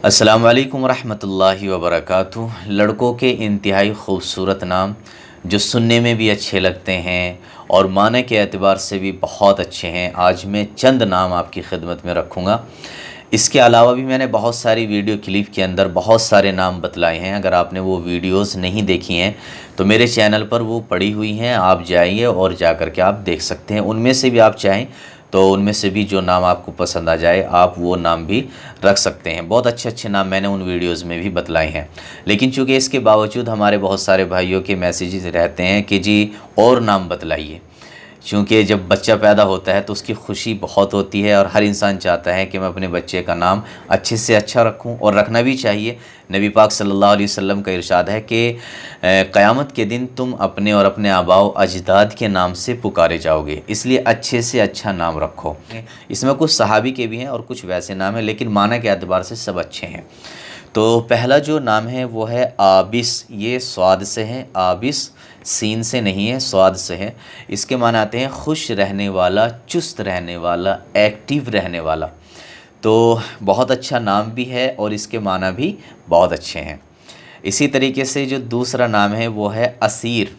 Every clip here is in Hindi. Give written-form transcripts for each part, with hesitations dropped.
अस्सलाम वालेकुम रहमतुल्लाहि व बरकातुहू। लड़कों के इंतहाई खूबसूरत नाम जो सुनने में भी अच्छे लगते हैं और माने के एतबार से भी बहुत अच्छे हैं, आज मैं चंद नाम आपकी खिदमत में रखूँगा। इसके अलावा भी मैंने बहुत सारी वीडियो क्लिप के अंदर बहुत सारे नाम बतलाए हैं। अगर आपने वो वीडियोस नहीं देखी हैं तो मेरे चैनल पर वो पड़ी हुई हैं, आप जाइए और जा कर के आप देख सकते हैं। उनमें से भी आप चाहें तो उनमें से भी जो नाम आपको पसंद आ जाए आप वो नाम भी रख सकते हैं। बहुत अच्छे अच्छे नाम मैंने उन वीडियोज़ में भी बतलाए हैं। लेकिन चूँकि इसके बावजूद हमारे बहुत सारे भाइयों के मैसेजेस रहते हैं कि जी और नाम बतलाइए, क्योंकि जब बच्चा पैदा होता है तो उसकी खुशी बहुत होती है और हर इंसान चाहता है कि मैं अपने बच्चे का नाम अच्छे से अच्छा रखूं, और रखना भी चाहिए। नबी पाक सल्लल्लाहु अलैहि वसल्लम का इरशाद है कि क़यामत के दिन तुम अपने और अपने आबाओ अजदाद के नाम से पुकारे जाओगे, इसलिए अच्छे से अच्छा नाम रखो। इसमें कुछ सहाबी के भी हैं और कुछ वैसे नाम हैं, लेकिन माना के एतबार से सब अच्छे हैं। तो पहला जो नाम है वो है आबिस। ये स्वाद से है, आबिस सीन से नहीं है, स्वाद से है। इसके माने आते हैं खुश रहने वाला, चुस्त रहने वाला, एक्टिव रहने वाला। तो बहुत अच्छा नाम भी है और इसके माना भी बहुत अच्छे हैं। इसी तरीके से जो दूसरा नाम है वो है असीर।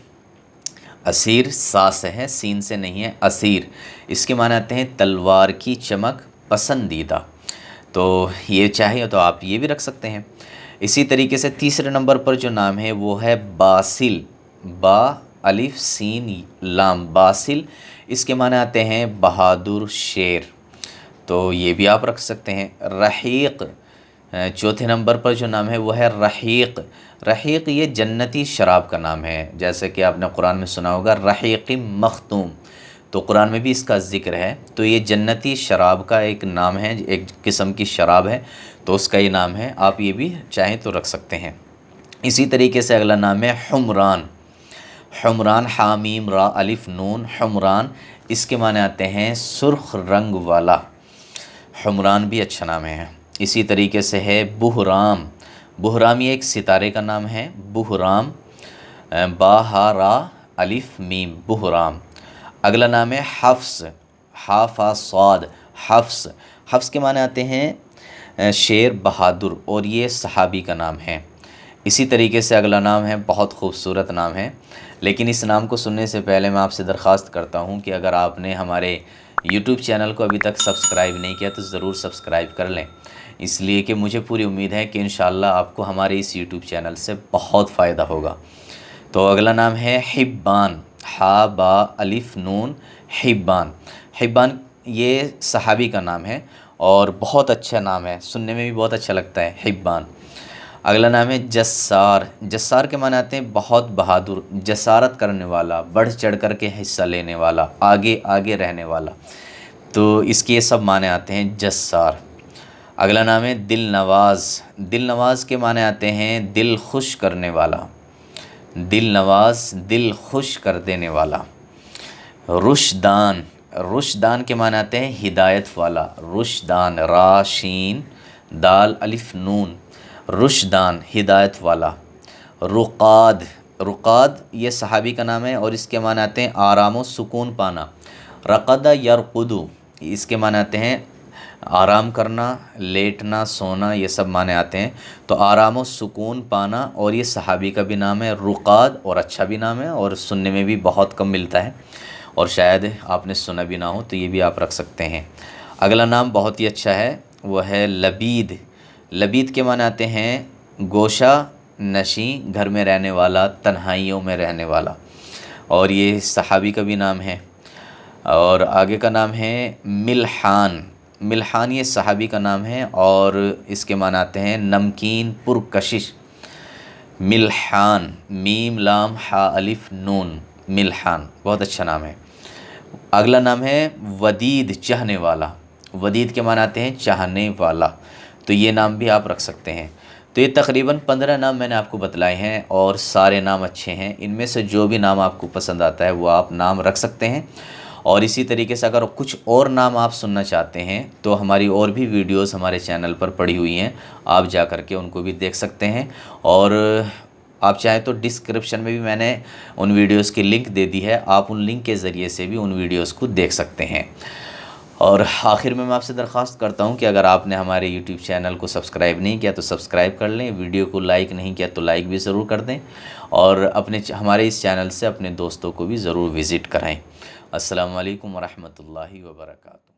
असीर सा से है, सीन से नहीं है, असीर। इसके माने आते हैं तलवार की चमक, पसंदीदा। तो ये चाहे तो आप ये भी रख सकते हैं। इसी तरीके से तीसरे नंबर पर जो नाम है वो है बासिल। बा अलिफ सीन लाम, बासिल। इसके माने आते हैं बहादुर, शेर। तो ये भी आप रख सकते हैं। रहीक़, चौथे नंबर पर जो नाम है वो है रहीक़। रहीक़ ये जन्नती शराब का नाम है, जैसे कि आपने कुरान में सुना होगा रहीक़ मख्तूम, तो कुरान में भी इसका ज़िक्र है। तो ये जन्नती शराब का एक नाम है, एक किस्म की शराब है, तो उसका ये नाम है। आप ये भी चाहें तो रख सकते हैं। इसी तरीके से अगला नाम है हुमरान। हुमरान हामीम रा अलिफ नून, हुमरान। इसके माने आते हैं सुर्ख रंग वाला। हुमरान भी अच्छा नाम है। इसी तरीके से है बुहराम। बुहराम ये एक सितारे का नाम है, बुहराम, बा हा रा अलिफ मीम, बुहराम। अगला नाम है हफ्स। हाफा स्वाद, हफ्स। हफ्स के माने आते हैं शेर, बहादुर, और ये सहाबी का नाम है। इसी तरीके से अगला नाम है, बहुत खूबसूरत नाम है, लेकिन इस नाम को सुनने से पहले मैं आपसे दरख्वास्त करता हूं कि अगर आपने हमारे YouTube चैनल को अभी तक सब्सक्राइब नहीं किया तो ज़रूर सब्सक्राइब कर लें, इसलिए कि मुझे पूरी उम्मीद है कि इंशाअल्लाह आपको हमारे इस YouTube चैनल से बहुत फ़ायदा होगा। तो अगला नाम है हिब्बान। हा बा अलिफ नून, हिब्बान। हिब्बान ये सहाबी का नाम है और बहुत अच्छा नाम है, सुनने में भी बहुत अच्छा लगता है, हिब्बान। अगला नाम है जस्सार। जस्सार के माने आते हैं बहुत बहादुर, जसारत करने वाला, बढ़ चढ़ कर के हिस्सा लेने वाला, आगे आगे रहने वाला। तो इसके सब माने आते हैं जस्सार। अगला नाम है दिल नवाज़। दिल नवाज़ के माने आते हैं दिल खुश करने वाला, दिल नवाज़, दिल खुश कर देने वाला। रुशदान। रुशदान के माने आते हैं हिदायत वाला, रुशदान, रा शीन दाल अलिफ नून, रुशदान, हिदायत वाला। रुक़ाद। रुक़ाद ये सहाबी का नाम है और इसके माने आते हैं आराम व सुकून पाना। रक़दा यरक़ुदु, इसके माने आते हैं आराम करना, लेटना, सोना, ये सब माने आते हैं। तो आराम व सुकून पाना, और ये सहाबी का भी नाम है रुक़ाद, और अच्छा भी नाम है और सुनने में भी बहुत कम मिलता है और शायद आपने सुना भी ना हो, तो ये भी आप रख सकते हैं। अगला नाम बहुत ही अच्छा है, वो है लबीद। लबीद के माने आते हैं गोशा नशी, घर में रहने वाला, तन्हाइयों में रहने वाला, और ये सहाबी का भी नाम है। और आगे का नाम है मिल्हान। मिल्हान ये सहाबी का नाम है और इसके माने आते हैं नमकीन, पुरकशिश। मिल्हान, मीम लाम हा अलिफ नून, मिल्हान, बहुत अच्छा नाम है। अगला नाम है वदीद, चाहने वाला। वदीद के माने आते हैं चाहने वाला, तो ये नाम भी आप रख सकते हैं। तो ये तकरीबन 15 नाम मैंने आपको बतलाए हैं और सारे नाम अच्छे हैं। इनमें से जो भी नाम आपको पसंद आता है वो आप नाम रख सकते हैं। और इसी तरीके से अगर कुछ और नाम आप सुनना चाहते हैं तो हमारी और भी वीडियोस हमारे चैनल पर पड़ी हुई हैं, आप जा कर के उनको भी देख सकते हैं। और आप चाहें तो डिस्क्रिप्शन में भी मैंने उन वीडियोस की लिंक दे दी है, आप उन लिंक के ज़रिए से भी उन वीडियोस को देख सकते हैं। और आखिर में मैं आपसे दरख्वास्त करता हूं कि अगर आपने हमारे यूट्यूब चैनल को सब्सक्राइब नहीं किया तो सब्सक्राइब कर लें, वीडियो को लाइक नहीं किया तो लाइक भी ज़रूर कर दें, और हमारे इस चैनल से अपने दोस्तों को भी ज़रूर विज़िट कराएं। अस्सलामु अलैकुम वरहमतुल्लाहि वबरकातुहू।